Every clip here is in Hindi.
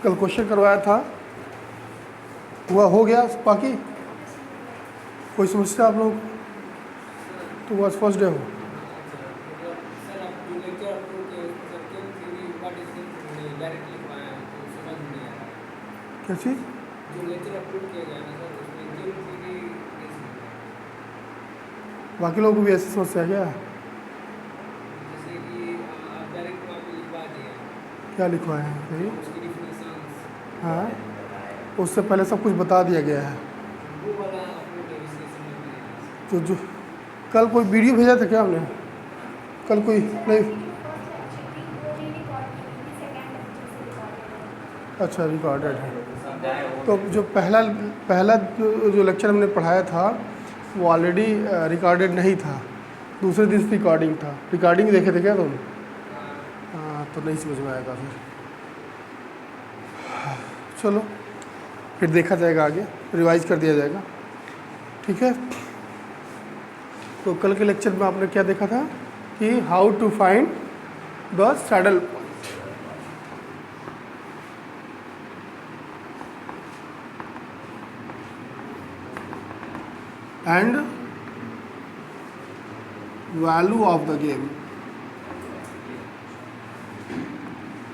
कल क्वेश्चन करवाया था, हुआ हो गया बाकी? कोई समस्या आप लोग? तो आज फर्स्ट डे हो। क्या चीज़? बाकी लोगों को भी ऐसी समस्या है क्या? क्या लिखवाए हैं? हाँ, उससे पहले सब कुछ बता दिया गया है। तो जो कल कोई वीडियो भेजा था क्या हमने? कल कोई नहीं? अच्छा, रिकॉर्डेड है। तो जो पहला जो लेक्चर हमने पढ़ाया था वो ऑलरेडी रिकॉर्डेड नहीं था, दूसरे दिन रिकॉर्डिंग था। रिकॉर्डिंग देखे थे क्या तुम? हाँ, तो नहीं समझ में आएगा फिर। चलो फिर देखा जाएगा, आगे रिवाइज कर दिया जाएगा, ठीक है। तो कल के लेक्चर में आपने क्या देखा था कि how to find the saddle point. And value of the game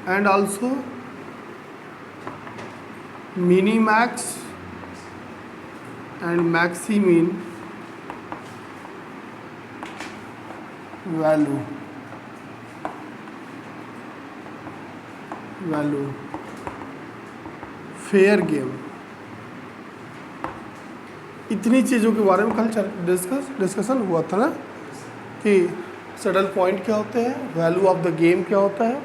and also minimax and maximin value fair game. इतनी चीज़ों के बारे में कल डिस्कशन हुआ था ना, कि सैडल पॉइंट क्या होते हैं, वैल्यू ऑफ द गेम क्या होता है।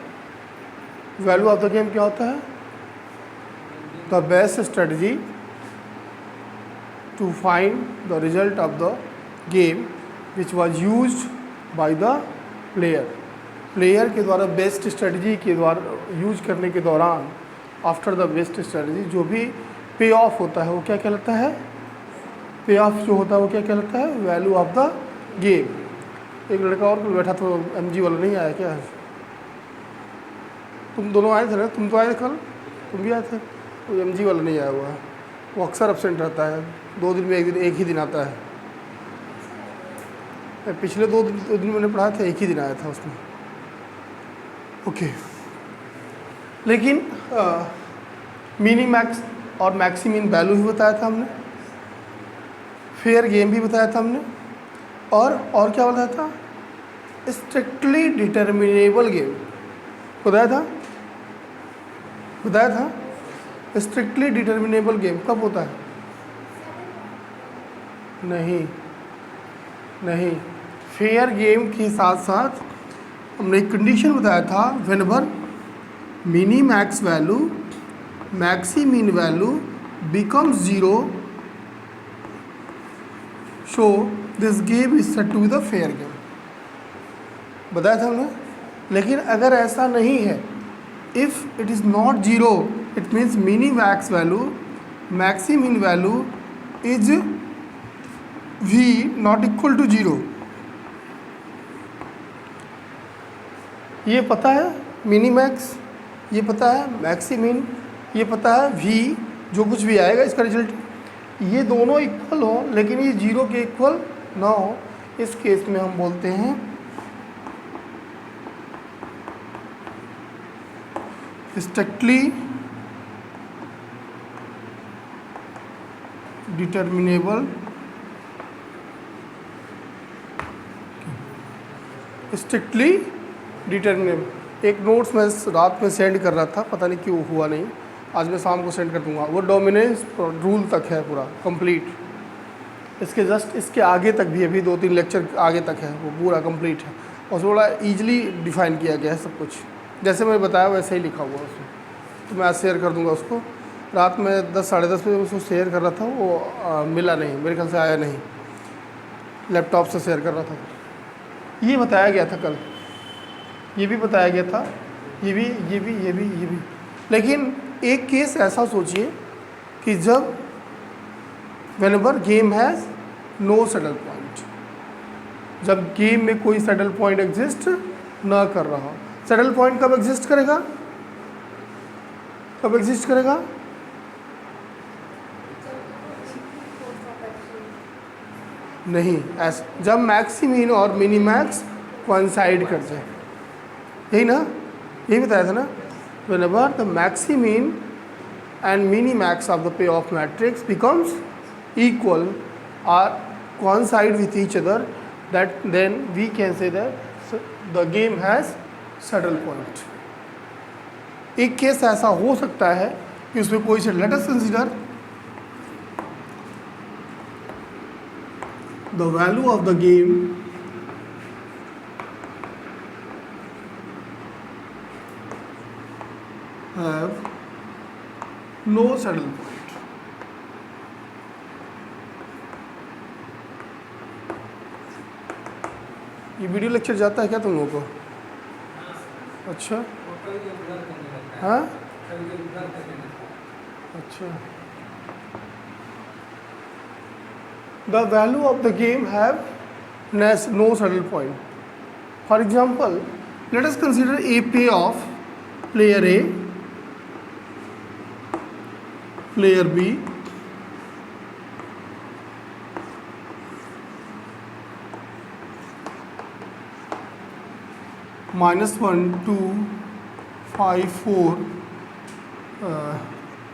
वैल्यू ऑफ द गेम क्या होता है? The best strategy to find the result of the game which was used by the player के द्वारा बेस्ट स्ट्रेटजी के द्वारा यूज करने के दौरान, आफ्टर द बेस्ट स्ट्रेटजी जो भी पे ऑफ होता है वो क्या कहलाता है? पे ऑफ जो होता है वो क्या कहलाता है? Value of the game. एक लड़का और बैठा तो MG वाला नहीं आया क्या? तुम दोनों आए थे ना? तुम तो आए कल, तुम भी आए थे। वो MG वाला नहीं आया हुआ है, वो अक्सर एब्सेंट रहता है, 2 दिन में एक ही दिन आता है। पिछले 2 दिन मैंने पढ़ा था, एक ही दिन आया था उसमें। ओके, लेकिन मिनी मैक्स और मैक्सिमिन वैल्यू भी बताया था हमने, फेयर गेम भी बताया था हमने, और क्या बताया था? स्ट्रिक्टली डिटर्मिनेबल गेम बताया था। स्ट्रिक्टली डिटर्मिनेबल गेम कब होता है? नहीं, फेयर गेम के साथ साथ हमने एक कंडीशन बताया था, whenever minimax value maximin value becomes 0, so this game is said to be the fair game. बताया था हमने। लेकिन अगर ऐसा नहीं है, if it is not 0, it means minimax value maximin value is V not equal to 0। ये पता है मिनी मैक्स, ये पता है मैक्सिमिन, ये पता है V, जो कुछ भी आएगा इसका रिजल्ट, ये दोनों इक्वल हो लेकिन ये 0 के इक्वल ना हो, इस केस में हम बोलते हैं स्ट्रिक्टली डिटर्मिनेबल एक नोट्स मैं रात में सेंड कर रहा था, पता नहीं क्यों हुआ नहीं, आज मैं शाम को सेंड कर दूंगा। वो डोमिनेंस रूल तक है पूरा कंप्लीट, इसके जस्ट इसके आगे तक भी अभी 2-3 लेक्चर आगे तक है, वो पूरा कंप्लीट है। और थोड़ा ईजिली डिफाइन किया गया है सब कुछ, जैसे मैंने बताया वैसे ही लिखा हुआ उसमें। तो मैं आज शेयर कर दूंगा उसको। रात में 10 साढ़े 10 बजे उसको शेयर कर रहा था, वो मिला नहीं, मेरे ख्याल से आया नहीं, लैपटॉप से शेयर कर रहा था। ये बताया गया था कल, ये भी बताया गया था, ये भी। लेकिन एक केस ऐसा सोचिए कि जब whenever game has no saddle point, जब गेम में कोई सैडल पॉइंट एग्जिस्ट ना कर रहा हो। सैडल पॉइंट कब एग्जिस्ट करेगा? कब एग्जिस्ट करेगा? नहीं, ऐसा जब मैक्सिमीन और मिनीमैक्स कोइंसाइड कर जाए, यही ना, यही बताया था ना। whenever the maximin and minimax of the payoff matrix becomes equal or coincide with each other, that then we can say that the game has saddle point. एक केस ऐसा हो सकता है कि उसमें कोई से, let us consider the value of the game have no saddle point. ये वीडियो लेक्चर जाता है क्या तुम लोगों को? अच्छा, हाँ, अच्छा। The value of the game have no saddle point. For example, let us consider a payoff player A, player B, -1, 2, 5, 4,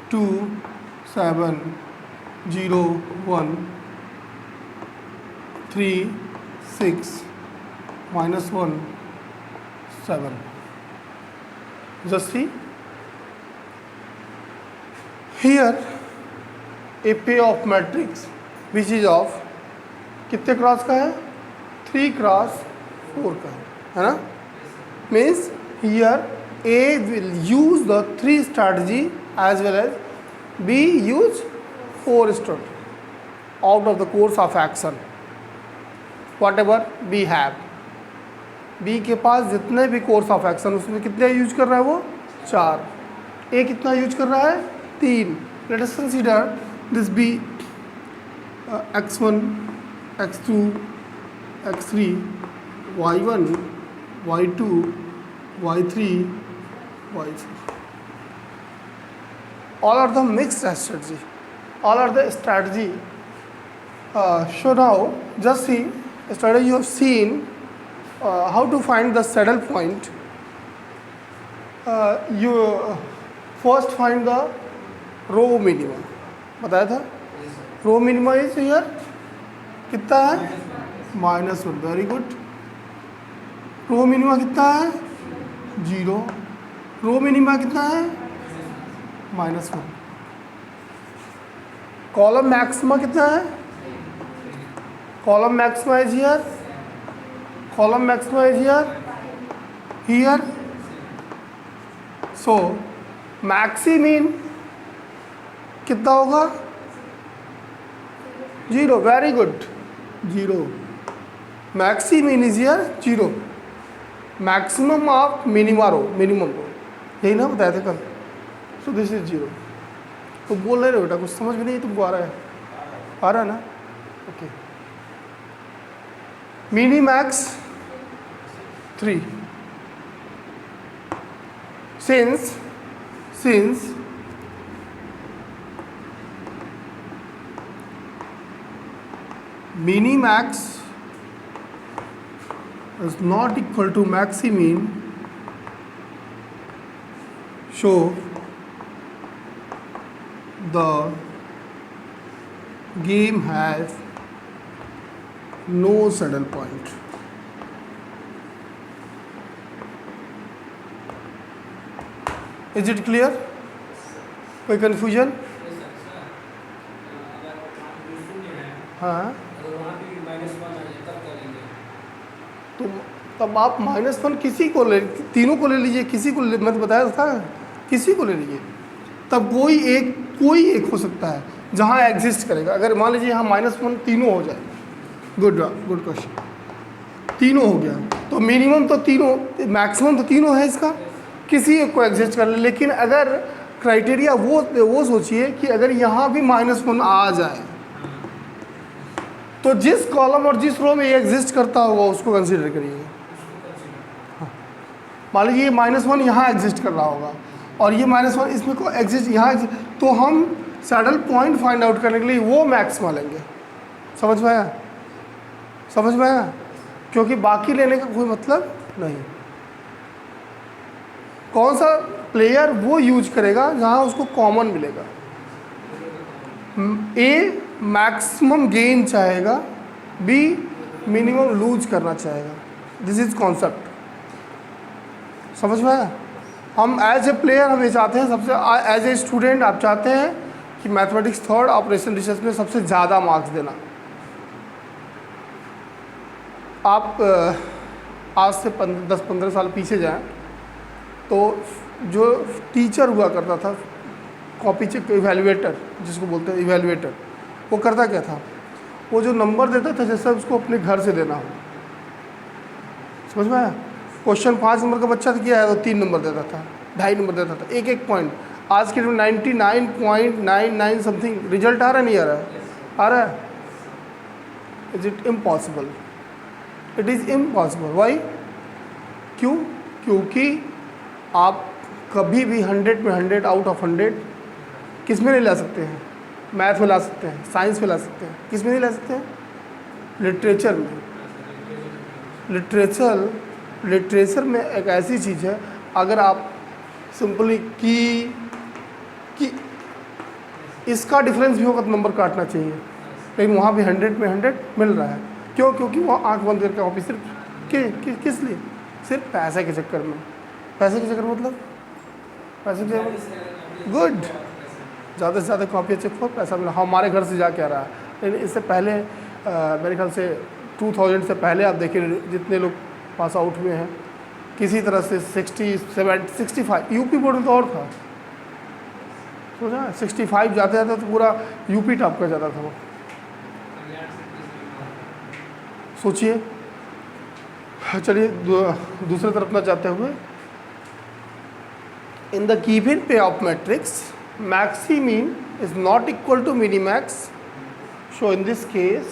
2, 7, 0, 1, 3, 6, -1, 7. Just see. Here a payoff matrix which is of कितने क्रॉस का है? 3 क्रॉस 4 का है ना। Means here A will use the 3 strategy as well as B use 4 strategy out of the course of action whatever B have. B के पास जितने भी कोर्स ऑफ एक्शन उसमें कितने यूज कर रहा है वो? 4. A कितना यूज कर रहा है? 3. Let us consider this B x1, x2, x3, y1, y2, y3, y4. All are the mixed strategy. All are the strategy. So now just see strategy you have seen how to find the saddle point. You first find the row minima, बताया था। रो मिनिमा इज हियर कितना है? -1. Very good. रो मिनिमा कितना है? 0. रो मिनिमा कितना है? -1. कॉलम मैक्सिमा कितना है? Column maxima is here, column maxima is here. So maximin कितना होगा? 0. Very good, 0. Maximin is here 0. Maximum of minima row, minimum row, यही ना बताए थे कल। So this is 0. तो बोल रहे हो बेटा, कुछ समझ में नहीं तुमको आ रहा है? आ रहा है ना? Okay. Mini max 3. since minimax is not equal to maximin, so the game has no saddle point. Is it clear? कोई confusion? हाँ, तो तब आप -1 किसी को ले, तीनों को ले लीजिए, किसी को ले, मैं तो बताया था किसी को ले लीजिए, तब कोई एक हो सकता है जहाँ एग्जिस्ट करेगा। अगर मान लीजिए यहाँ -1 तीनों हो जाए, गुड क्वेश्चन, तीनों हो गया तो मिनिमम तो तीनों, मैक्सिमम तो तीनों है, इसका किसी एक को एग्जिस्ट कर ले। लेकिन अगर क्राइटेरिया वो सोचिए कि अगर यहाँ भी -1 आ जाए तो जिस कॉलम और जिस रो में ये एग्जिस्ट करता होगा उसको कंसीडर करिएगा। हाँ, मान लीजिए ये -1 यहाँ एग्जिस्ट कर रहा होगा और ये -1 इसमें को एग्जिस्ट यहाँ तो हम सैडल पॉइंट फाइंड आउट करने के लिए वो मैक्सिमा लेंगे। समझ में आया? समझ में आया? क्योंकि बाकी लेने का कोई मतलब नहीं। कौन सा प्लेयर वो यूज करेगा जहाँ उसको कॉमन मिलेगा। ए मैक्सिमम गेन चाहेगा, बी मिनिमम लूज करना चाहेगा। This is concept. समझ में आया? हम एज ए प्लेयर हम ये चाहते हैं सबसे, एज ए स्टूडेंट आप चाहते हैं कि मैथमेटिक्स थर्ड ऑपरेशन रिसर्च में सबसे ज़्यादा मार्क्स देना। आप आज से 10-15 साल पीछे जाएं तो जो टीचर हुआ करता था, कॉपी चेक इवैल्यूएटर जिसको बोलते हैं इवैल्यूएटर, वो करता क्या था? वो जो नंबर देता था जैसे उसको अपने घर से देना हो। समझ में आया? क्वेश्चन 5 नंबर का बच्चा किया है तो 3 नंबर देता था, 2.5 नंबर देता था, एक पॉइंट। आज के डेट में 99.99 समथिंग रिजल्ट आ रहा है, नहीं आ रहा है? आ रहा है। Is it impossible? It is impossible. Why? क्यों? क्योंकि आप कभी भी 100 में 100 आउट ऑफ 100 किस में नहीं ला सकते हैं? मैथ में ला सकते हैं, साइंस में ला सकते हैं, किस में नहीं ला सकते हैं? लिटरेचर में। लिटरेचर में एक ऐसी चीज़ है, अगर आप सिंपली कि इसका डिफरेंस भी होगा तो नंबर काटना चाहिए, लेकिन वहाँ भी 100 में 100 मिल रहा है। क्यों? क्योंकि वो आंख बंद करके कॉपी सिर्फ किस लिए? सिर्फ पैसे के चक्कर में। पैसे के चक्कर मतलब पैसे के गुड, ज़्यादा से ज़्यादा कॉपी चेक हो, पैसा मिला। हमारे घर से जा के आ रहा है, लेकिन इससे पहले मेरे ख्याल से 2000 से पहले आप देखिए जितने लोग पास आउट हुए हैं किसी तरह से 60, 70, 65 यूपी बोर्ड में तो और था। सोचा 65 जाते जाते तो पूरा यूपी टॉप कर जाता था वो। सोचिए। चलिए दूसरे तरफ ना जाते हुए, इन द गिवन पे of matrix maximin is not equal to minimax, so in this case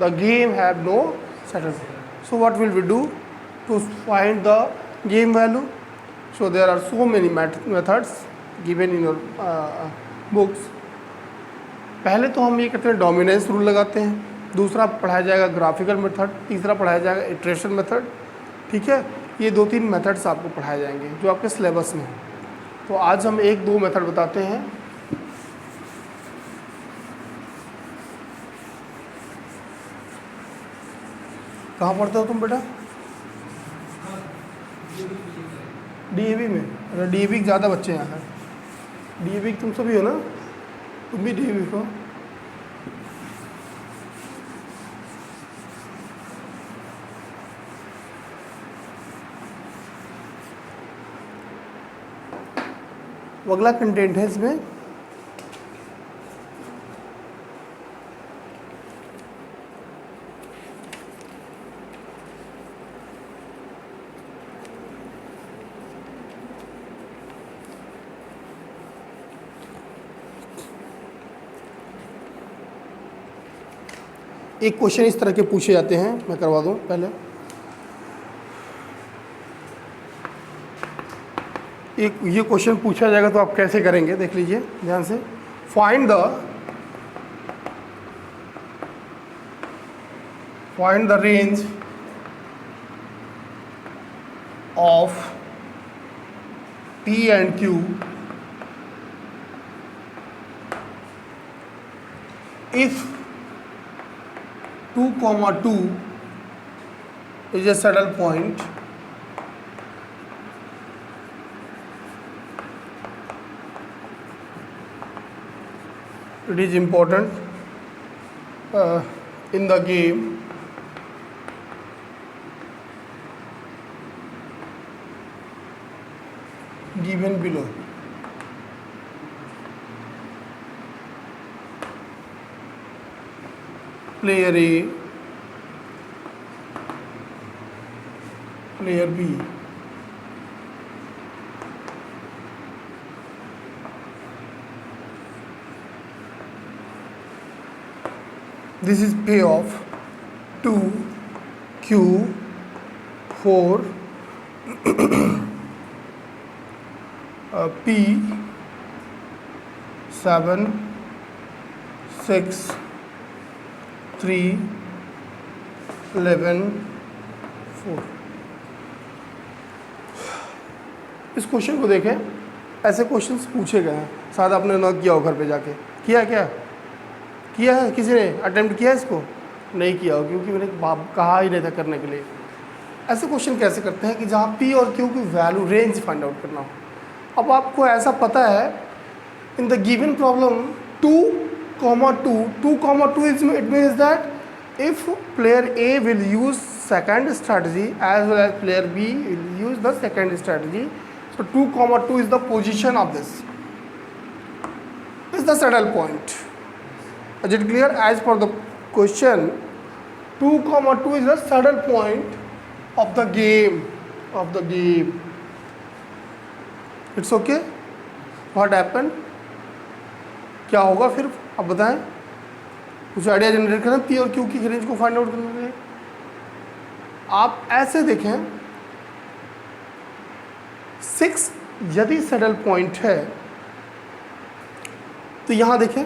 the game have no satisfaction. So what will we do to find the game value? So there are so many methods given in your books. पहले तो हम ये कहते हैं डोमिनेंस रूल लगाते हैं, दूसरा पढ़ाया जाएगा ग्राफिकल मेथड, तीसरा पढ़ाया जाएगा इटरेशन मेथड। ठीक है, ये 2-3 मेथड्स आपको पढ़ाए जाएंगे जो आपके सिलेबस में है। तो आज हम 1-2 मेथड बताते हैं। कहाँ पढ़ते हो तुम बेटा? डीएवी में। अरे डीएवी के ज़्यादा बच्चे यहाँ हैं। डीएवी तुम सभी हो ना? तुम भी डीएवी को? अगला कंटेंट है इसमें एक क्वेश्चन इस तरह के पूछे जाते हैं, मैं करवा दूं पहले। एक ये क्वेश्चन पूछा जाएगा तो आप कैसे करेंगे देख लीजिए ध्यान से। Find the range of P and Q if 2,2 is a saddle point it is important in the game given below. Player A, player B. This is payoff 2, Q, 4 P 7 6 3 11 4। इस क्वेश्चन को देखें, ऐसे क्वेश्चंस पूछे गए हैं, शायद आपने ना किया हो घर पे जाके। किया क्या? किया है? किसी ने अटेम्प्ट किया इसको? नहीं किया हो, क्योंकि मैंने कहा ही नहीं था करने के लिए। ऐसे क्वेश्चन कैसे करते हैं कि जहाँ P और Q की वैल्यू रेंज फाइंड आउट करना हो। अब आपको ऐसा पता है, in the given problem 2,2 it means that if player A will use second strategy as well as player B will use the second strategy, so 2,2 is the position of this, is the saddle point. Is it clear? As per the question, 2,2 is the saddle point of the game. It's okay? What happened? क्या होगा फिर? अब बताएं, कुछ आइडिया जनरेट करना P और Q की रेंज को फाइंड आउट करने के लिए। आप ऐसे देखें, 6 यदि सैडल पॉइंट है तो यहाँ देखें,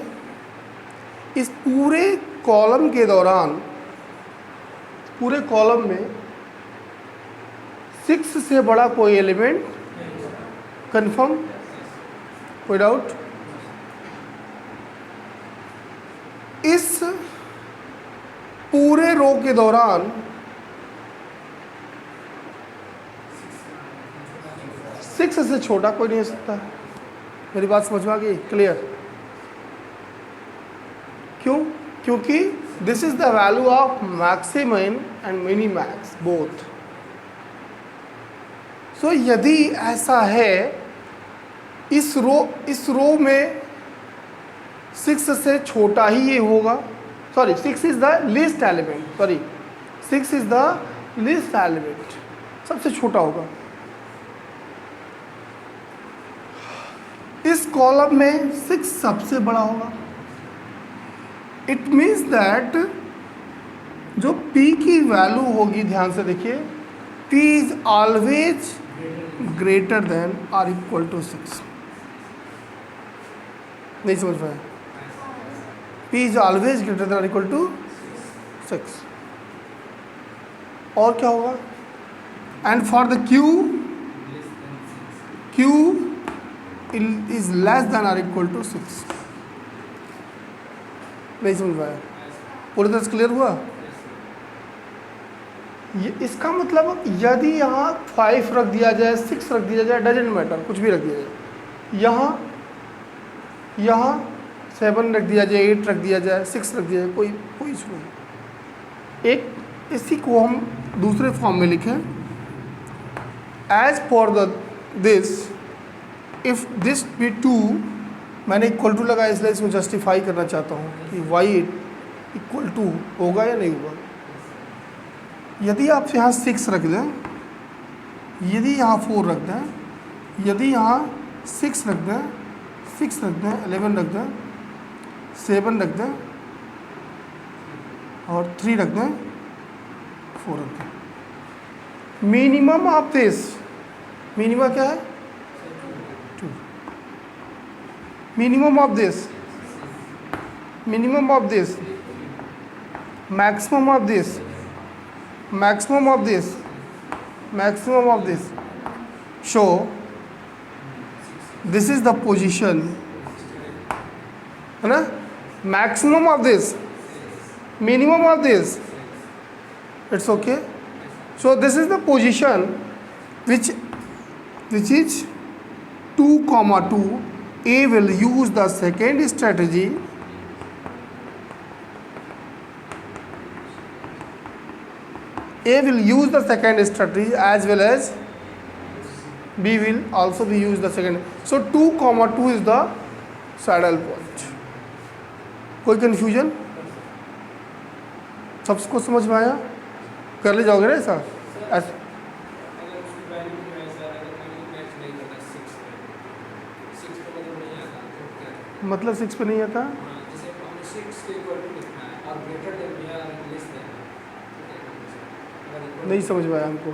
इस पूरे कॉलम के दौरान, पूरे कॉलम में 6 से बड़ा कोई एलिमेंट कंफर्म, कोई डाउट? इस पूरे रो के दौरान 6 से छोटा कोई नहीं हो सकता। मेरी बात समझ में आ गई? क्लियर? क्यों? क्योंकि this is the value of maximum and minimax both. So यदि ऐसा है, इस रो में 6 से छोटा ही ये होगा, sorry 6 is the least element, sorry 6 is the least element, सबसे छोटा होगा। इस कॉलम में 6 सबसे बड़ा होगा। इट मीन्स दैट जो P की वैल्यू होगी, ध्यान से देखिए, P is always greater than और इक्वल टू 6। नहीं समझ पाया? P is always greater than और इक्वल टू 6। और क्या होगा? And for the Q is less then और इक्वल टू 6। नहीं समझ पाया? पूरी तरह से क्लियर हुआ? ये इसका मतलब यदि यहाँ 5 रख दिया जाए, 6 रख दिया जाए, डजेंट मैटर, कुछ भी रख दिया जाए, यहाँ 7 रख दिया जाए, 8 रख दिया जाए, 6 रख दिया जाए, कोई इशू नहीं। एक इसी को हम दूसरे फॉर्म में लिखें, as for this if this be 2, मैंने इक्वल टू लगाया इसलिए इसको जस्टिफाई करना चाहता हूँ कि y इक्वल टू होगा या नहीं होगा। यदि आप यहाँ 6 रख दें, यदि यहाँ 4 रख दें, यदि यहाँ 6 रख दें, 6 रख दें, 11 रख दें, 7 रख दें और 3 रख दें, 4 रख दें, मिनिमम ऑफ दिस, मिनिमम क्या है? 2। Minimum of this, minimum of this, maximum of this, maximum of this, maximum of this. So this is the position, है ना? Maximum of this, minimum of this, it's okay. So this is the position which is 2,2. A will use the second strategy. A will use the second strategy as well as B will also be used the second. So 2,2 is the saddle point. कोई confusion? सबको समझ में आया? कर ले जाओगे ना ऐसा? मतलब 6 पे नहीं आता? नहीं समझ में आया हमको।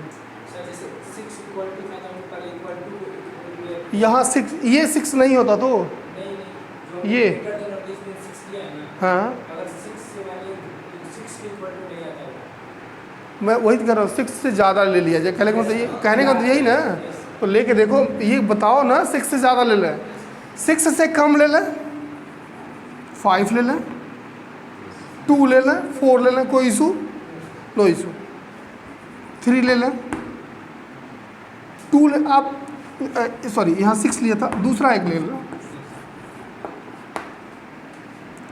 यहाँ 6, ये 6 नहीं होता तो ये, हाँ मैं वही तो कर रहा हूँ, 6 से ज़्यादा ले लिया जाए, कहने का मतलब ये, कहने का मतलब यही ना। तो लेके देखो, ये बताओ ना 6 से ज़्यादा ले लें, 6 से कम ले लें, 5 ले लें, 2 ले लें, 4 ले लें, कोई इशू नो इशू, 3 ले लें, 2 ले, आप सॉरी यहाँ 6 लिया था, दूसरा एक ले लें।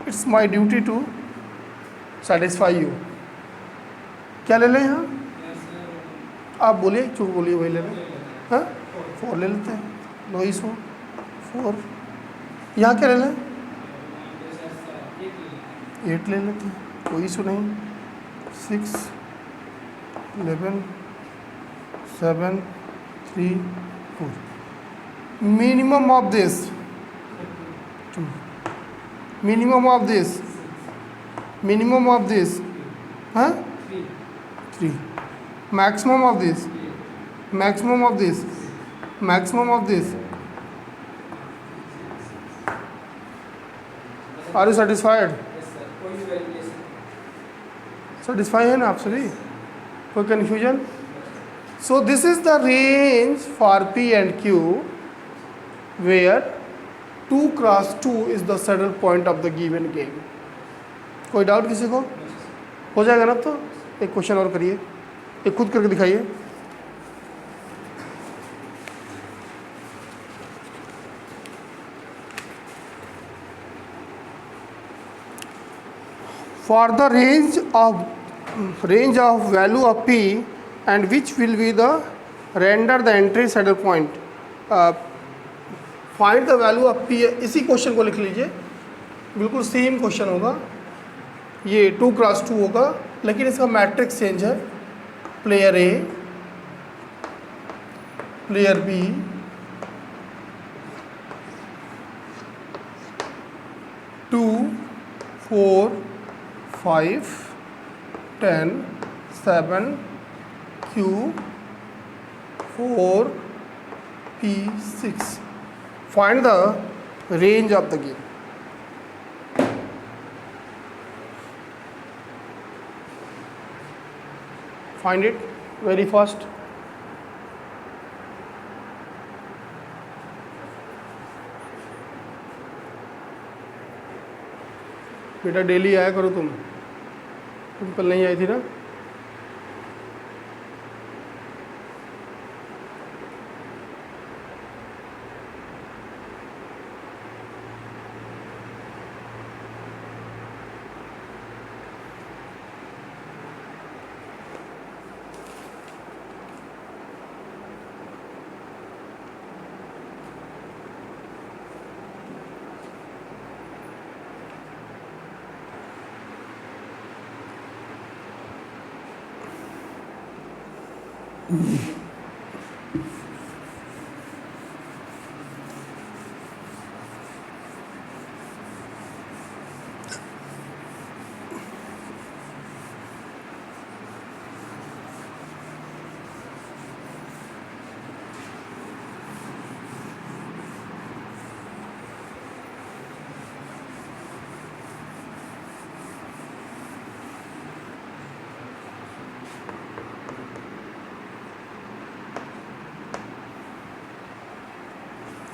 It's my duty to satisfy you. क्या ले लें यहाँ, आप बोलिए, चूक बोलिए, वही ले लें। हाँ 4 ले लेते हैं, नो इशू, 4। यहाँ क्या ले लें, 8 ले लेते हैं, कोई इशू नहीं, 6, 11, 7, 3, 4। Minimum of this 2, minimum of this, minimum of this, हाँ 3, maximum of this, maximum of this, maximum of this. Are you satisfied? Satisfied है ना आप सभी? कोई confusion? So this is the range for P and Q where 2 cross 2 is the saddle point of the given game. कोई डाउट किसी को? हो जाएगा ना? तो एक क्वेश्चन और करिए, एक खुद करके दिखाइए। For the range of value of P and which will be the render the entry saddle point, find the value of P। इसी क्वेश्चन को लिख लीजिए, बिल्कुल सेम क्वेश्चन होगा, ये 2 क्रॉस 2 होगा, लेकिन इसका मैट्रिक्स चेंज है। Player A, player B, two, 4, 5, 10, 7, Q, 4, P, 6. Find the range of the game. Find it very fast. बेटा डेली आया करो, तुम कल नहीं आई थी ना।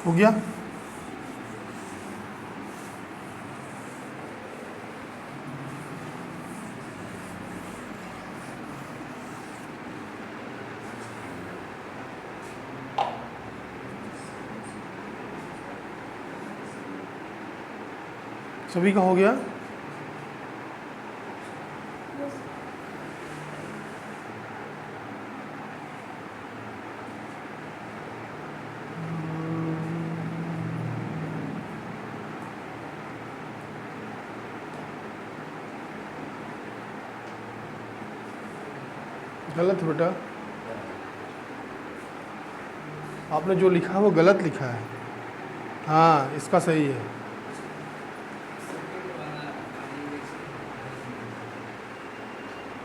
हो गया? सभी का हो गया? गलत बेटा, आपने जो लिखा है वो गलत लिखा है। हाँ इसका सही है।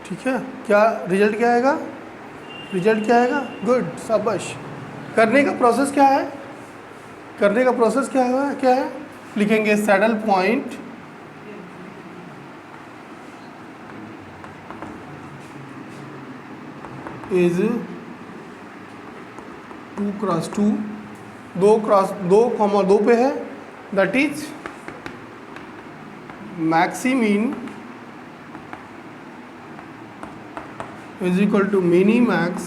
ठीक है, क्या रिजल्ट क्या आएगा? रिजल्ट क्या आएगा? गुड, शाबाश। करने का प्रोसेस क्या है? करने का प्रोसेस क्या है? लिखेंगे सैडल पॉइंट इज 2x2, 2 पे है, that is maximin is equal to minimax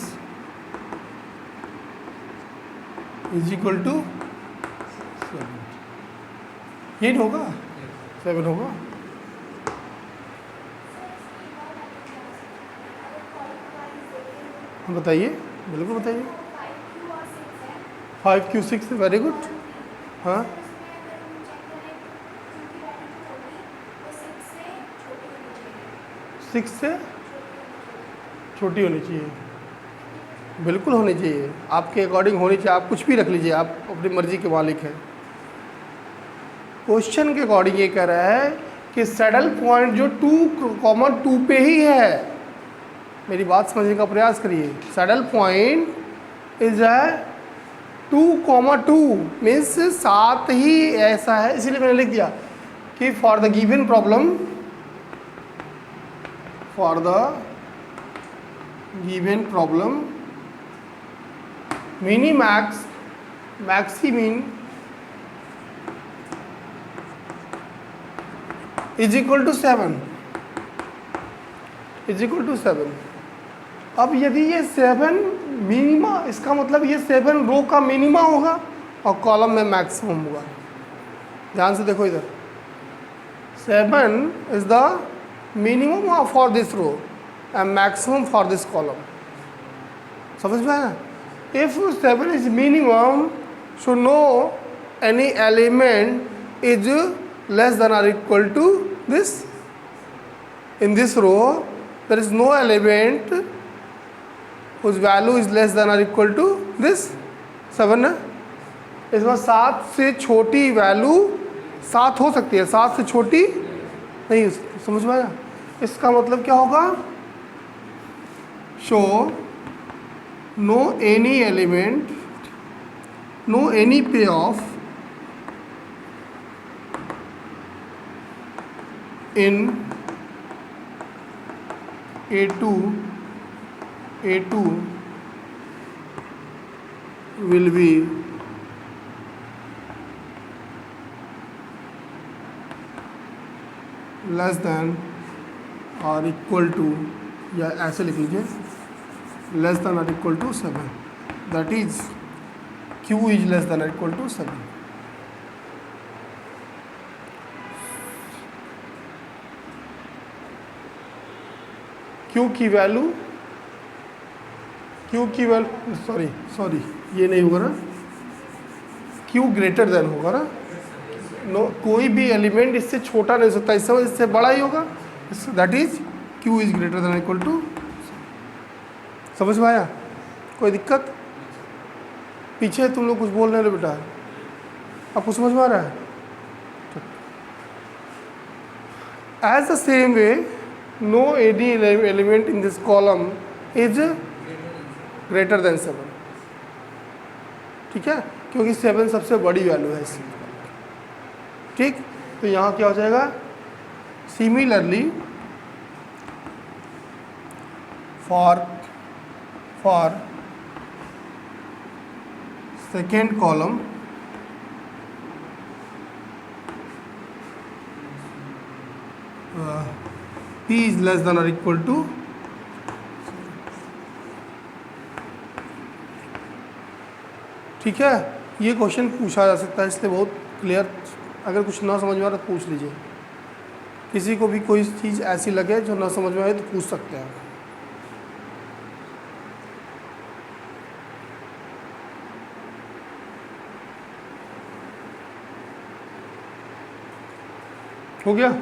is equal to 7। ये होगा 7 होगा। बताइए, बिल्कुल बताइए। 5Q6 है, वेरी गुड। हाँ, 6 से छोटी होनी चाहिए, बिल्कुल होनी चाहिए, आपके अकॉर्डिंग होनी चाहिए। आप कुछ भी रख लीजिए, आप अपनी मर्जी के मालिक हैं। क्वेश्चन के अकॉर्डिंग ये कह रहा है कि सैडल पॉइंट जो 2,2 पे ही है, मेरी बात समझने का प्रयास करिए। सैडल पॉइंट इज है 2,2 मीन्स 7 ही ऐसा है, इसीलिए मैंने लिख दिया कि for the given problem, for the given problem minimax maximin is equal to 7, is equal to 7। अब यदि ये 7 मिनिमा, इसका मतलब ये 7 रो का मिनिमा होगा और कॉलम में मैक्सिमम होगा। ध्यान से देखो इधर, 7 is the minimum for this row and maximum for this column. समझ में आया? If 7 is minimum, so no any element is less than or equal to this. In this row there is no element whose value is less than or equal to this 7 है। इसमें 7 से छोटी वैल्यू 7 हो सकती है, 7 से छोटी नहीं हो सकती। समझ में आया? इसका मतलब क्या होगा? So no any element, no any payoff in A2 will be less than or equal to, या ऐसे लिख लीजिए, less than or equal to 7, that is Q is less than or equal to 7। Q की वैल्यू सॉरी ये नहीं होगा ना, Q ग्रेटर देन होगा ना। नो, कोई भी एलिमेंट इससे छोटा नहीं हो सकता, इससे बड़ा ही होगा, that is Q is greater than equal to. समझ में आया? कोई दिक्कत? पीछे तुम लोग कुछ बोल रहे हो बेटा, आपको समझ में आ रहा है? As the same way no any element in this column is greater than 7। ठीक है, क्योंकि 7 सबसे बड़ी वैल्यू है इसकी। ठीक, तो यहाँ क्या हो जाएगा? Similarly for second column P is less than or equal to, ठीक है। ये क्वेश्चन पूछा जा सकता है, इसलिए बहुत क्लियर, अगर कुछ ना समझ में आ रहा तो पूछ लीजिए। किसी को भी कोई चीज़ ऐसी लगे जो ना समझ में आए तो पूछ सकते हैं। हो गया?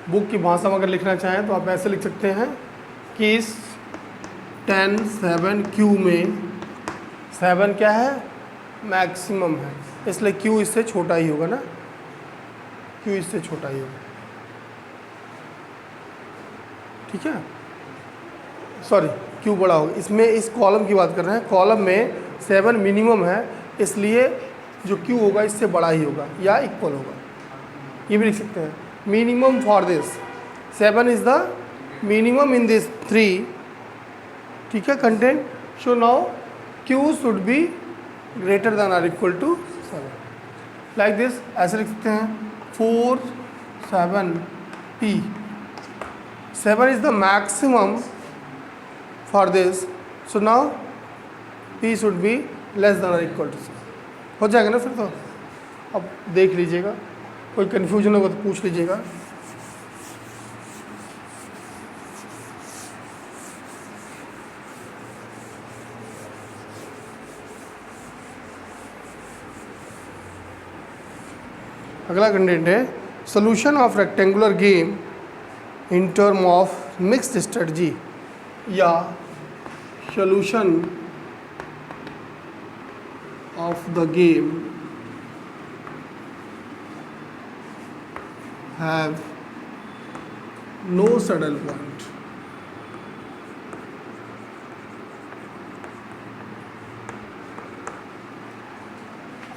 बुक की भाषा में अगर लिखना चाहें तो आप ऐसे लिख सकते हैं कि इस 10 7 Q में 7 क्या है, मैक्सिमम है, इसलिए Q इससे छोटा ही होगा ना, Q इससे छोटा ही होगा, ठीक है, सॉरी Q बड़ा होगा। इसमें इस कॉलम की बात कर रहे हैं, कॉलम में 7 मिनिमम है, इसलिए जो Q होगा इससे बड़ा ही होगा या इक्वल होगा, ये भी लिख सकते हैं। Minimum for this 7 is the minimum in this 3, ठीक है, content. So now Q should be greater than और इक्वल टू 7, लाइक दिस, ऐसे लिख सकते हैं 4 7 P, 7 is the maximum for this, so now P should be less than or equal to 7, हो जाएगा ना फिर तो। अब देख लीजिएगा, कोई कन्फ्यूजन होगा तो पूछ लीजिएगा। अगला कंटेंट है solution of rectangular game in term of mixed strategy, या solution of the game have no saddle point.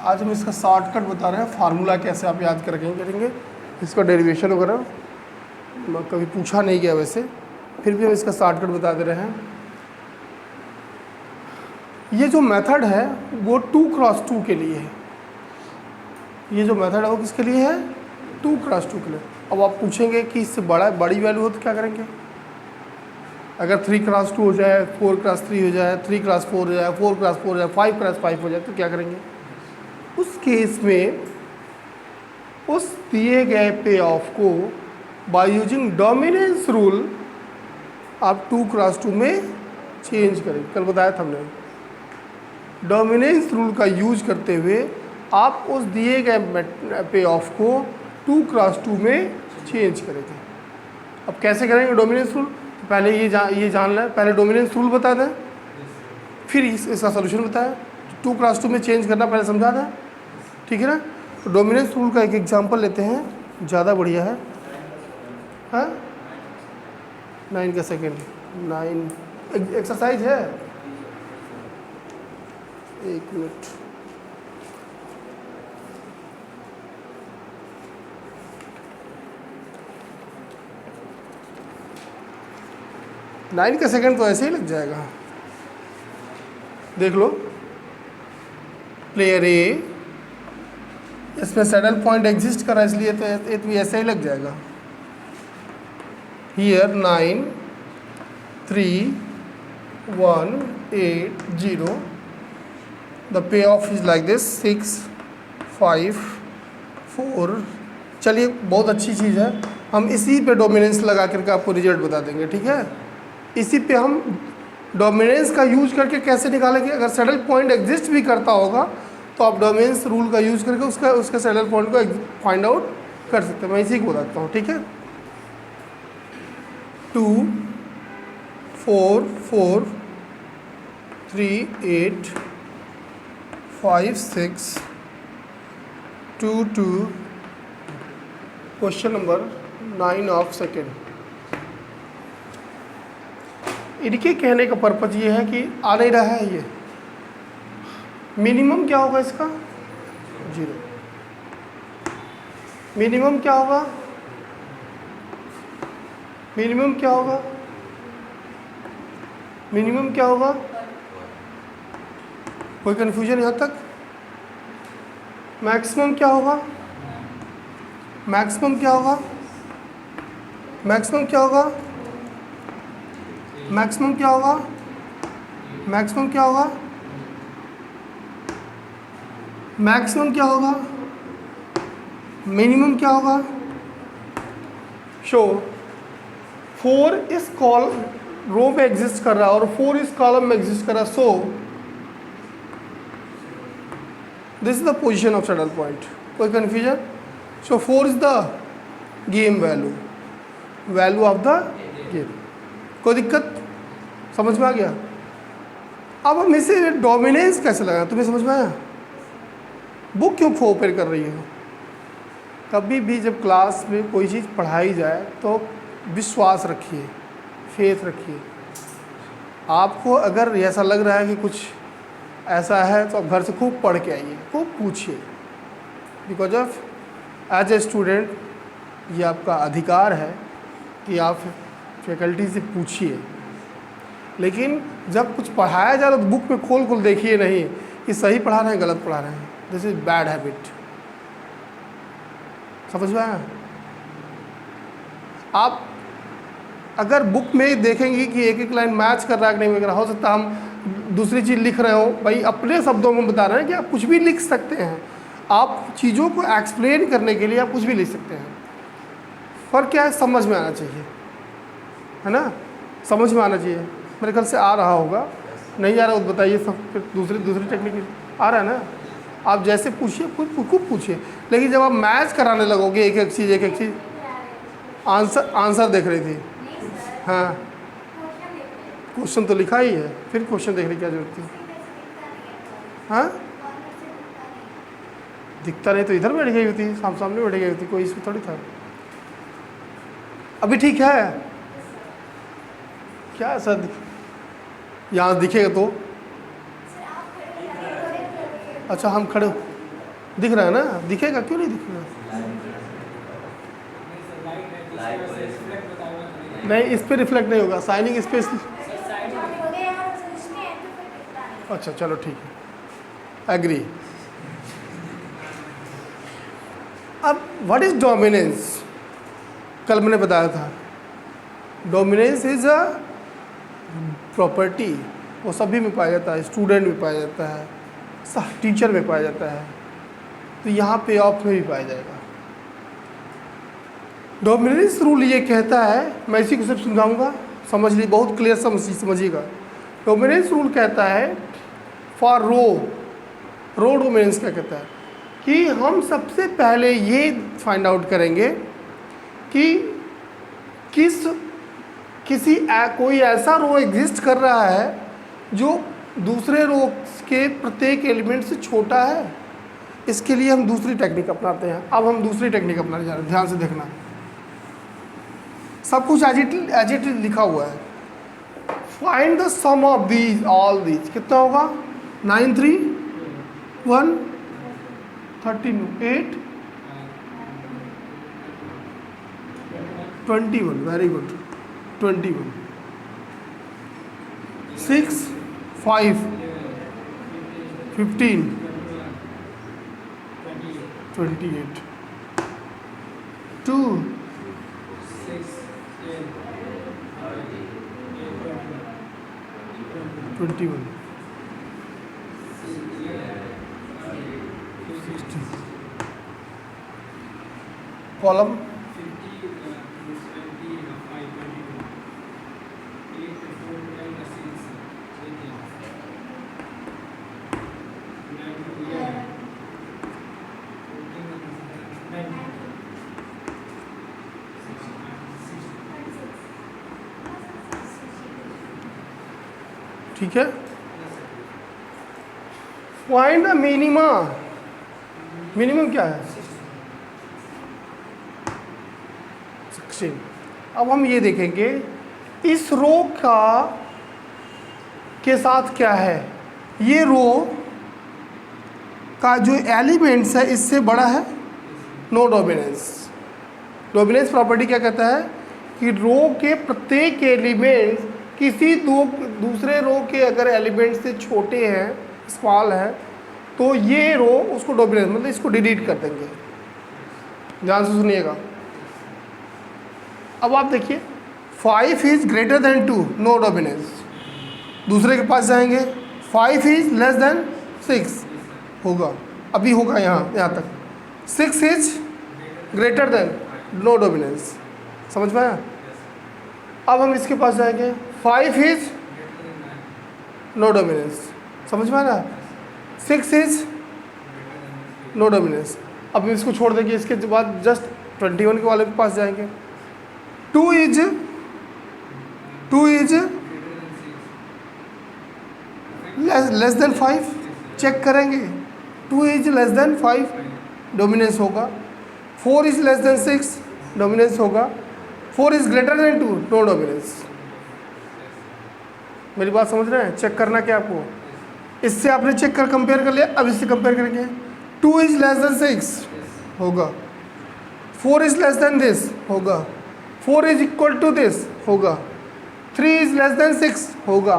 आज हम इसका शॉर्टकट बता रहे हैं, फार्मूला कैसे आप याद करेंगे, इसका डेरिवेशन वगैरह कभी पूछा नहीं गया वैसे, फिर भी हम इसका शॉर्टकट बता दे रहे हैं। ये जो मेथड है वो 2x2 के लिए है, ये जो मेथड है वो किसके लिए है, 2x2 के लिए। अब आप पूछेंगे कि इससे बड़ी वैल्यू हो तो क्या करेंगे, अगर 3x2 हो जाए, 4x3 हो जाए, 3x4 हो जाए, 4x4 हो जाए, 5x5 हो जाए तो क्या करेंगे। उस केस में उस दिए गए पे ऑफ को बाय यूजिंग डोमिनेंस रूल आप 2x2 में चेंज करेंगे। कल बताया था हमने, डोमिनेंस रूल का यूज करते हुए आप उस दिए गए पे ऑफ को 2x2 में चेंज करेंगे। अब कैसे करेंगे डोमिनेंस रूल, तो पहले ये जान लें, पहले डोमिनेंस रूल बता दें, फिर इसका सोल्यूशन बताया। 2x2 में चेंज करना पहले समझा दें, ठीक है ना। तो डोमिनेंस रूल का एक एग्जांपल लेते हैं, ज़्यादा बढ़िया है, हाँ 9 का सेकेंड 9 एक्सरसाइज है, 1 मिनट। नाइन का सेकेंड तो ऐसे ही लग जाएगा, देख लो। प्लेयर ए, इसमें सैडल पॉइंट एग्जिस्ट कर रहा है इसलिए तो ये भी ऐसे ही लग जाएगा। Here 9 3 1 8 0, the pay of is like this 6 5 4। चलिए बहुत अच्छी चीज़ है, हम इसी पे डोमिनेंस लगा करके आपको रिजल्ट बता देंगे, ठीक है। इसी पे हम डोमिनेंस का यूज करके कैसे निकालेंगे, अगर सैडल पॉइंट एग्जिस्ट भी करता होगा तो आप डोमिनेंस रूल का यूज़ करके उसका सैडल पॉइंट को फाइंड आउट कर सकते हैं। मैं इसी को बताता हूँ, ठीक है। 2 4 4 3 8 5 6 2 2, क्वेश्चन नंबर 9 ऑफ सेकेंड। इनके कहने का पर्पज ये है कि आ नहीं रहा है, ये मिनिमम क्या होगा इसका 0, मिनिमम क्या होगा, मिनिमम क्या होगा, मिनिमम क्या होगा, कोई कन्फ्यूजन यहाँ तक। मैक्सिमम क्या होगा, मैक्सिमम क्या होगा, मैक्सिमम क्या होगा, मैक्सिमम क्या होगा, मैक्सिमम क्या होगा, मैक्सिमम क्या होगा, मिनिमम क्या होगा। शो 4 इस रो में एग्जिस्ट कर रहा है और 4 इस कॉलम में एग्जिस्ट कर रहा है, so this is the position of saddle point. कोई confusion. So 4 is the game value, value of the game. कोई दिक्कत समझ में आ गया? अब हम इसे डोमिनेंस कैसे लगाएं, तुम्हें समझ में आया? बुक क्यों ओपन कर रही है? कभी भी जब क्लास में कोई चीज़ पढ़ाई जाए तो विश्वास रखिए, फेथ रखिए। आपको अगर ऐसा लग रहा है कि कुछ ऐसा है तो आप घर से खूब पढ़ के आइए, खूब पूछिए, because of as a student ये आपका अधिकार है कि आप फैकल्टी से पूछिए। लेकिन जब कुछ पढ़ाया जाए तो बुक में खोल खोल देखिए नहीं कि सही पढ़ा रहे हैं गलत पढ़ा रहे हैं। This is bad habit. समझ में आया? आप अगर बुक में देखेंगे कि एक एक लाइन मैच कर रहा है कि नहीं कर रहा, हो सकता हम दूसरी चीज़ लिख रहे हो। भाई अपने शब्दों में बता रहे हैं कि आप कुछ भी लिख सकते हैं। आप चीज़ों को एक्सप्लेन करने के लिए आप कुछ भी लिख सकते हैं। फर्क क्या है? समझ में आना चाहिए, है ना? समझ में आना चाहिए। मेरे ख्याल से आ रहा होगा, नहीं आ रहा तो बताइए। सब फिर दूसरी टेक्निक आ रहा है ना? आप जैसे पूछिए, खूब पूछिए। लेकिन जब आप मैच कराने लगोगे एक एक चीज़ आंसर देख रही थी, हाँ क्वेश्चन तो लिखा ही है, फिर क्वेश्चन देखने की क्या जरूरत थी? हाँ दिखता नहीं तो इधर बैठ गई होती, सामने बैठ गई होती, कोई इसमें थोड़ी था। अभी ठीक है क्या सर? यहाँ दिखेगा तो अच्छा, हम खड़े दिख रहा है ना? दिखेगा क्यों नहीं दिखेगा? नहीं, इस पे रिफ्लेक्ट नहीं होगा। Shining space. अच्छा चलो ठीक है, एग्री। अब व्हाट इज डोमिनेंस? कल मैंने बताया था, डोमिनेंस इज अ प्रॉपर्टी। वो सभी में पाया जाता है, स्टूडेंट में पाया जाता है, टीचर में पाया जाता है, तो यहाँ पे ऑफ में भी पाया जाएगा। डोमिनेंस रूल ये कहता है, मैं इसी को सब समझाऊंगा, समझ ली, बहुत क्लियर समझिएगा। डोमिनेंस रूल कहता है फॉर रो डोमिनेंस क्या कहता है कि हम सबसे पहले ये फाइंड आउट करेंगे कि कोई ऐसा रो एग्जिस्ट कर रहा है जो दूसरे रो के प्रत्येक एलिमेंट से छोटा है। इसके लिए हम दूसरी टेक्निक अपनाते हैं। अब हम दूसरी टेक्निक अपनाने जा रहे हैं, ध्यान से देखना। सब कुछ एज इट लिखा हुआ है। Find the sum of these all these. कितना होगा? 9 3 1 13 8 21। Very good. 21 6 5 15 28 2 21 कॉलम ठीक है। Find the minima. मिनिमम क्या है? 16। अब हम ये देखेंगे इस रो के साथ क्या है। ये रो का जो एलिमेंट्स है इससे बड़ा है, नो डोमिनेंस। डोमिनेंस प्रॉपर्टी क्या कहता है कि रो के प्रत्येक एलिमेंट किसी दूसरे रो के अगर एलिमेंट से छोटे हैं, स्मॉल है, तो ये रो उसको डोमिनेंस, मतलब इसको डिलीट कर देंगे। ध्यान से सुनिएगा। अब आप देखिए 5 is greater than 2, no dominance. दूसरे के पास जाएंगे, 5 इज लेस देन 6 होगा, अभी होगा यहाँ तक। 6 is greater than, no dominance. समझ में आया? अब हम इसके पास जाएंगे, 5 इज नो डोमिनेंस। समझ में आया? 6 इज नो डोमिनेंस। अब इसको छोड़ देंगे, इसके बाद जस्ट 21 के वाले के पास जाएंगे, 2 इज लेस देन 5, चेक करेंगे। 2 इज लेस देन 5, डोमिनेंस होगा। 4 इज लेस देन 6, डोमिनेंस होगा। 4 is greater than 2, no dominance. मेरी बात समझ रहे हैं? चेक करना क्या आपको, इससे आपने चेक कर कंपेयर कर लिया, अब इससे कंपेयर करेंगे। 2 इज लेस देन 6 होगा, 4 इज लेस देन दिस होगा, 4 इज इक्वल टू दिस होगा, 3 इज लेस देन 6 होगा,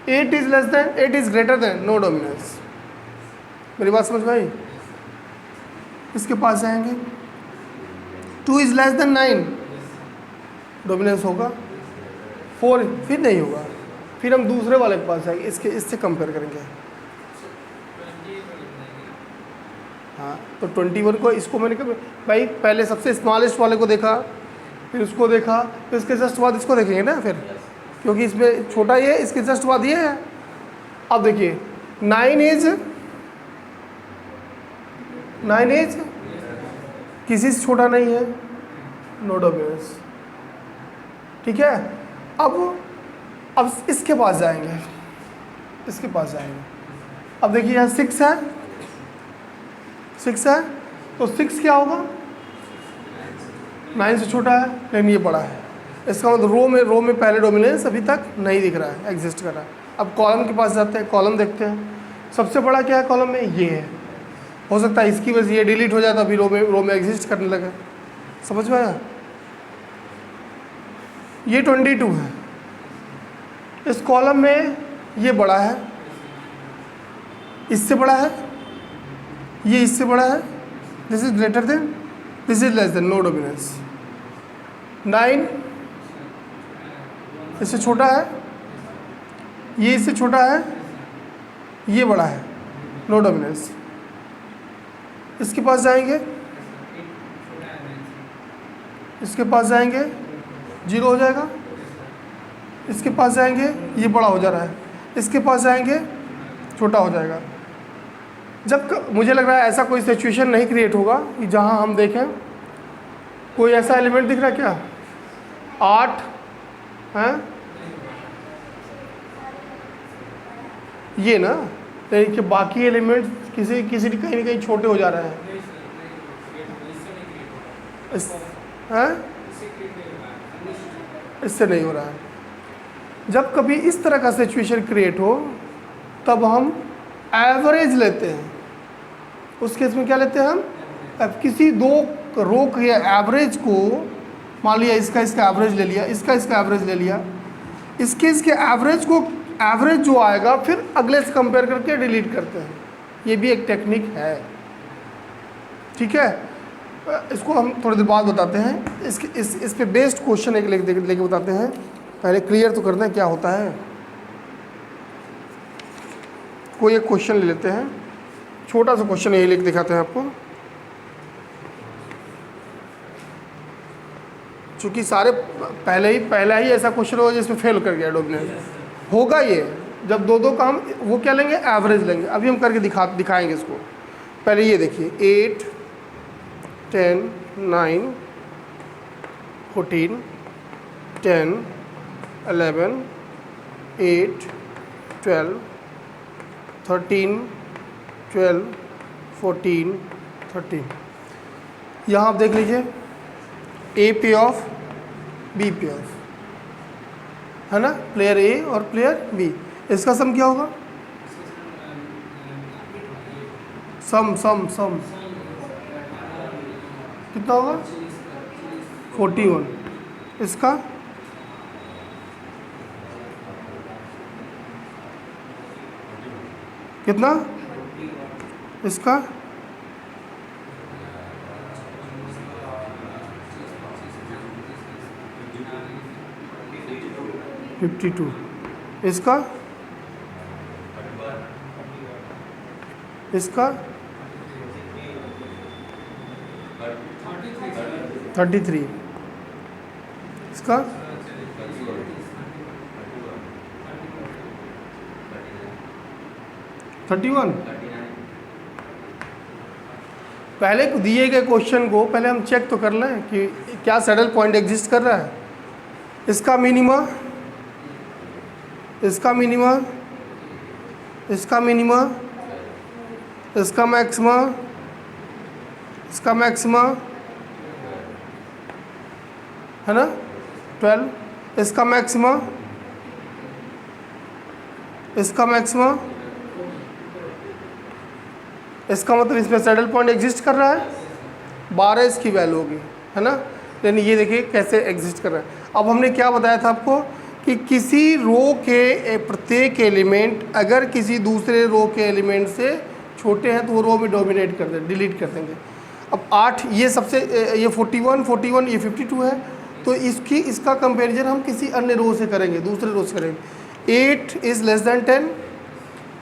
8 is less than 8 is greater than, no dominance. मेरी बात समझ में आई? इसके पास जाएंगे, 2 इज लेस देन 9, डोमिनेंस होगा। 4 फिर नहीं होगा, फिर हम दूसरे वाले के पास जाएंगे, इससे कंपेयर करेंगे। हाँ, तो 21 को, इसको मैंने कहा भाई पहले सबसे स्मॉलेस्ट वाले को देखा, फिर उसको देखा, फिर इसके जस्ट बाद इसको देखेंगे ना फिर, क्योंकि इसमें छोटा ये है, इसके जस्ट बाद ये है। अब देखिए 9 इज किसी से छोटा नहीं है, नो डोमिनेंस। ठीक है, अब इसके पास जाएंगे, इसके पास जाएंगे। अब देखिए यहाँ 6 है, 6 है, तो 6 क्या होगा? 9 से छोटा है, लेकिन ये बड़ा है। इसका मतलब रो में पहले डोमिनेंस अभी तक नहीं दिख रहा है, एग्जिस्ट कर रहा है। अब कॉलम के पास जाते हैं, कॉलम देखते हैं। सबसे बड़ा क्या है कॉलम में? ये है। हो सकता है इसकी वजह से ये डिलीट हो जाए तो अभी रो में एग्जिस्ट करने लगे। समझ में आया? ये 22 है, इस कॉलम में ये बड़ा है, इससे बड़ा है, ये इससे बड़ा है, this is greater than, this is less than, no dominance. 9 इससे छोटा है, ये इससे छोटा है, ये बड़ा है, नो डोमिनेंस। इसके पास जाएंगे, इसके पास जाएंगे, 0 हो जाएगा। इसके पास जाएंगे, ये बड़ा हो जा रहा है, इसके पास जाएंगे, छोटा हो जाएगा। मुझे लग रहा है ऐसा कोई सिचुएशन नहीं क्रिएट होगा कि जहां हम देखें कोई ऐसा एलिमेंट दिख रहा है क्या? 8 है ये ना, लेकिन कि बाकी एलिमेंट किसी कहीं ना कहीं छोटे हो जा रहे हैं। इससे नहीं हो रहा है। जब कभी इस तरह का सिचुएशन क्रिएट हो तब हम एवरेज लेते हैं। उस केस में क्या लेते हैं हम? अब किसी दो रो के एवरेज को, मान लिया इसका एवरेज ले लिया, इसका एवरेज ले लिया, इसके एवरेज को, एवरेज जो आएगा फिर अगले से कंपेयर करके डिलीट करते हैं। ये भी एक टेक्निक है। ठीक है, इसको हम थोड़ी देर बाद बताते हैं। इस पे बेस्ड क्वेश्चन एक लेके बताते हैं। पहले क्लियर तो करना है क्या होता है। कोई एक क्वेश्चन ले लेते हैं, छोटा सा क्वेश्चन यही लिख दिखाते हैं आपको। चूँकि सारे पहला ही ऐसा क्वेश्चन होगा जिसमें फेल कर गया डोमिनेंस होगा। ये जब दो का हम वो क्या लेंगे? एवरेज लेंगे। अभी हम करके दिखाएंगे इसको। पहले ये देखिए 8, 10, 9, 14, 10, 11, 8, 12, 13, 12, 14, 13। यहाँ आप देख लीजिए ए पे ऑफ, बी पे ऑफ, है ना, प्लेयर ए और प्लेयर बी। इसका सम क्या होगा? सम कितना होगा? 41। इसका कितना? इसका 52। इसका 33। इसका 31। पहले दिए गए क्वेश्चन को पहले हम चेक तो कर लें कि क्या सैडल पॉइंट एग्जिस्ट कर रहा है। इसका मिनिमा, इसका मिनिमा, इसका मिनिमा, इसका मैक्सिमा, इसका मैक्सिमा, है ना 12, इसका मैक्सिमा, इसका मैक्सिमा, इसका मतलब इसमें सैडल पॉइंट एग्जिस्ट कर रहा है, 12 इसकी वैल्यू होगी, है ना। यानी ये देखिए कैसे एग्जिस्ट कर रहा है। अब हमने क्या बताया था आपको कि किसी रो के प्रत्येक एलिमेंट अगर किसी दूसरे रो के एलिमेंट से छोटे हैं तो वो रो में डोमिनेट कर दें, डिलीट कर देंगे। अब 8 ये सबसे, ये 41, ये 52 है, तो इसका कंपैरिजन हम किसी अन्य रो से करेंगे, दूसरे रो से करेंगे। 8 is less than 10,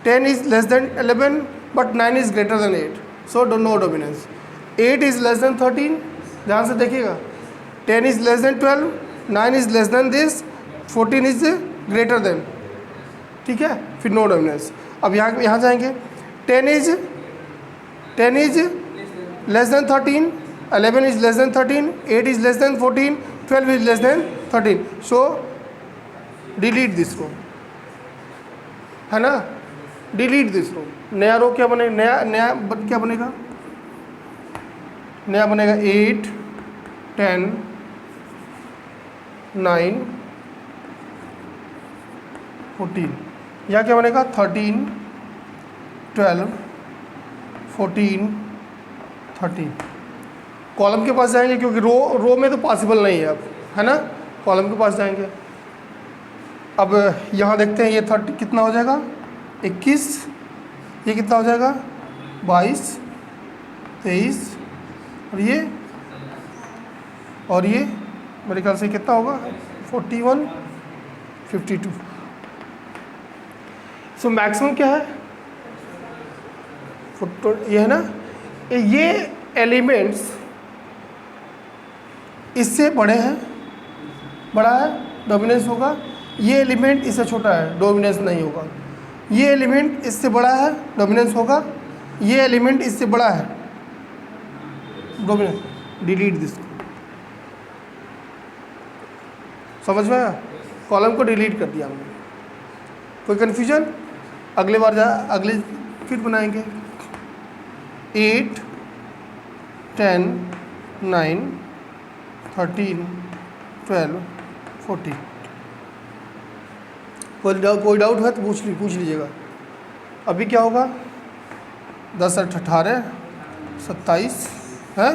10 is less than 11, but 9 is greater than 8, so no dominance. 8 is less than 13, ध्यान से देखिएगा, 10 is less than 12, 9 is less than this, 14 is greater than, ठीक है, फिर नो डोमिनेंस। अब यहाँ जाएंगे, 10 is less than 13, 11 is less than 13, 8 is less than 14, 12 is less than 13, so delete this रो, है ना, डिलीट दिस रो। नया रो क्या बनेगा, क्या बनेगा, नया बनेगा 8, 10, 9, 14, यहाँ क्या बनेगा 13, 12, 14, 13। कॉलम के पास जाएंगे क्योंकि रो में तो पॉसिबल नहीं है अब, है ना, कॉलम के पास जाएंगे। अब यहाँ देखते हैं ये 30 कितना हो जाएगा, 21, ये कितना हो जाएगा 22, 23, और ये मेरे ख्याल से कितना होगा 41, 52। सो मैक्सिमम क्या है, ये है ना, ये एलिमेंट्स इससे बड़े हैं, बड़ा है डोमिनेंस होगा, ये एलिमेंट इससे छोटा है डोमिनेंस नहीं होगा, ये एलिमेंट इससे बड़ा है डोमिनेंस होगा, ये एलिमेंट इससे बड़ा है डोमिनेंस। डिलीट दिस, समझ में आया, कॉलम को डिलीट कर दिया हमने। कोई कन्फ्यूजन, अगले बार अगले फिर बनाएंगे। 8, 10, 9, 13, 12, 14। कोई डाउट है तो पूछ लीजिएगा। अभी क्या होगा, 10, 18, 27 है,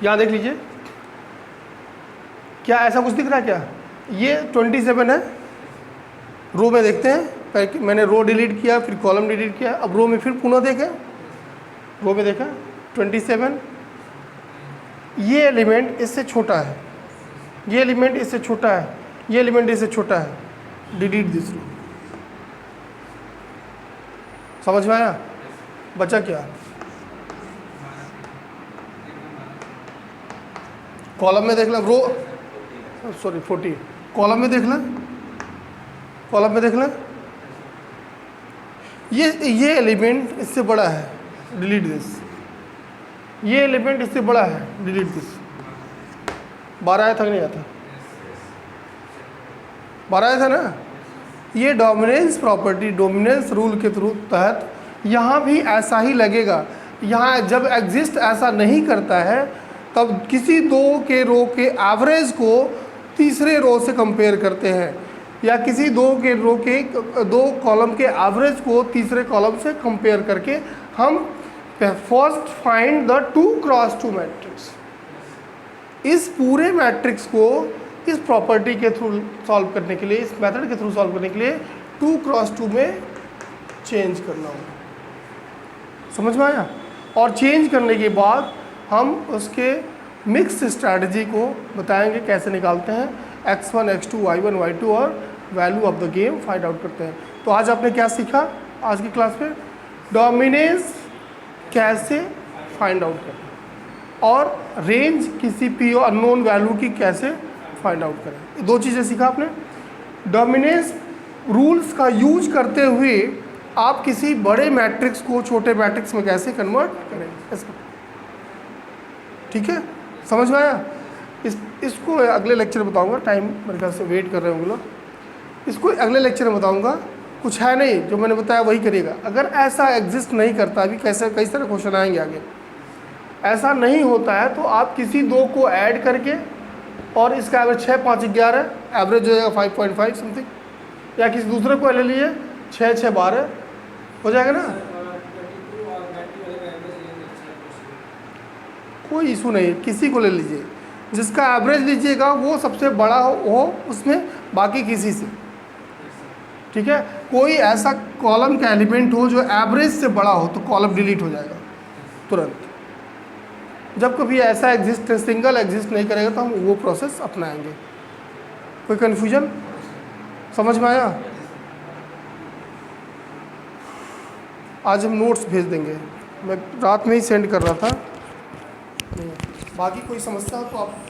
यहाँ देख लीजिए, क्या ऐसा कुछ दिख रहा है क्या, ये 27 है, रो में देखते हैं, मैंने रो डिलीट किया फिर कॉलम डिलीट किया, अब रो में फिर पुनः देखें, रो में देखा 27, ये एलिमेंट इससे छोटा है, ये एलिमेंट इससे छोटा है, ये एलिमेंट इससे छोटा है, डिलीट दिस रो। समझ में आया, बचा क्या, कॉलम में देख लें, रो 40, कॉलम में देख लें, कॉलम में देख लें, ये एलिमेंट इससे बड़ा है, डिलीट दिस, ये एलिमेंट इससे बड़ा है, डिलीट दिस। 12 आया था कि नहीं आया था, 12 आया था ना। ये डोमिनेंस प्रॉपर्टी, डोमिनेंस रूल के तहत यहाँ भी ऐसा ही लगेगा। यहाँ जब एग्जिस्ट ऐसा नहीं करता है तब किसी दो के रो के एवरेज को तीसरे रो से कंपेयर करते हैं, या किसी दो कॉलम के एवरेज को तीसरे कॉलम से कंपेयर करके हम first find the 2x2 matrix. इस पूरे मैट्रिक्स को इस प्रॉपर्टी के थ्रू सॉल्व करने के लिए, इस मेथड के थ्रू सॉल्व करने के लिए 2x2 में चेंज करना होगा। समझ में आया। और चेंज करने के बाद हम उसके मिक्स स्ट्रैटेजी को बताएंगे कैसे निकालते हैं, x1, x2, y1, y2 और value of the game find out करते हैं। तो आज आपने क्या सीखा आज की क्लास में, डोमिनेंस कैसे फाइंड आउट करें और रेंज किसी पी अननोन वैल्यू की कैसे फाइंड आउट करें। दो चीज़ें सीखा आपने, डोमिनेंस रूल्स का यूज करते हुए आप किसी बड़े मैट्रिक्स को छोटे मैट्रिक्स में कैसे कन्वर्ट करेंगे इसको। ठीक है, समझ में आया? इसको अगले लेक्चर में बताऊंगा, टाइम मेरे ख्याल से वेट कर रहे होंगे लोग। इसको अगले लेक्चर में बताऊंगा। कुछ है नहीं, जो मैंने बताया वही करिएगा। अगर ऐसा एग्जिस्ट नहीं करता, अभी कैसे कई सारे क्वेश्चन आएंगे आगे, ऐसा नहीं होता है तो आप किसी दो को ऐड करके और इसका एवरेज 6 5 11 एवरेज हो जाएगा 5.5 समथिंग, या किसी दूसरे को ले लीजिए 6 6 12 हो जाएगा ना, कोई इशू नहीं, किसी को ले लीजिए जिसका एवरेज लीजिएगा वो सबसे बड़ा हो उसमें, बाकी किसी से। ठीक है, कोई ऐसा कॉलम का एलिमेंट हो जो एवरेज से बड़ा हो तो कॉलम डिलीट हो जाएगा तुरंत। जब कभी ऐसा एग्जिस्ट सिंगल एग्जिस्ट नहीं करेगा तो हम वो प्रोसेस अपनाएंगे। कोई कन्फ्यूजन समझ में आया? आज हम नोट्स भेज देंगे, मैं रात में ही सेंड कर रहा था। बाकी कोई समस्या हो तो आप